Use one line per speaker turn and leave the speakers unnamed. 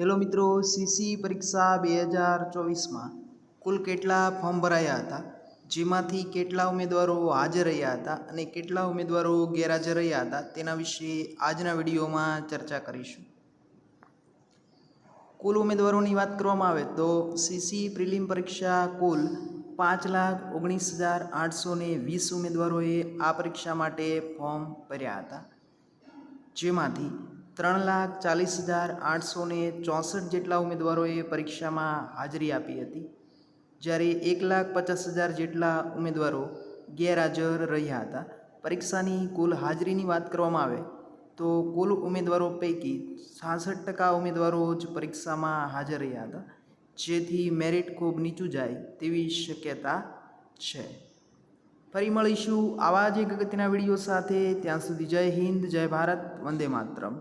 Hello મિત્રો, CC પરીક્ષા 2024માં કુલ કેટલા ફોર્મ ભરાયા હતા, જેમાંથી કેટલા ઉમેદવારો હાજર રહ્યા હતા અને કેટલા ઉમેદવારો ગેરહાજર રહ્યા હતા તેના વિશે આજના વિડીયોમાં ચર્ચા કરીશું. કુલ ઉમેદવારોની વાત કરવામાં આવે તો સીસી પ્રિલિમ પરીક્ષા કુલ 5,19,820 ઉમેદવારોએ આ પરીક્ષા માટે ફોર્મ ભર્યા હતા, જેમાંથી 3,40,864 જેટલા ઉમેદવારોએ પરીક્ષામાં હાજરી આપી હતી, જ્યારે 1,50,000 જેટલા ઉમેદવારો ગેરહાજર રહ્યા હતા. પરીક્ષાની કુલ હાજરીની વાત કરવામાં આવે તો કુલ ઉમેદવારો પૈકી 66% ઉમેદવારો જ પરીક્ષામાં હાજર રહ્યા હતા, જેથી મેરિટ ખૂબ નીચું જાય તેવી શક્યતા છે. ફરી મળીશું આવા જ એક અગત્યના વિડીયો સાથે. ત્યાં સુધી જય હિન્દ, જય ભારત, વંદે માતરમ.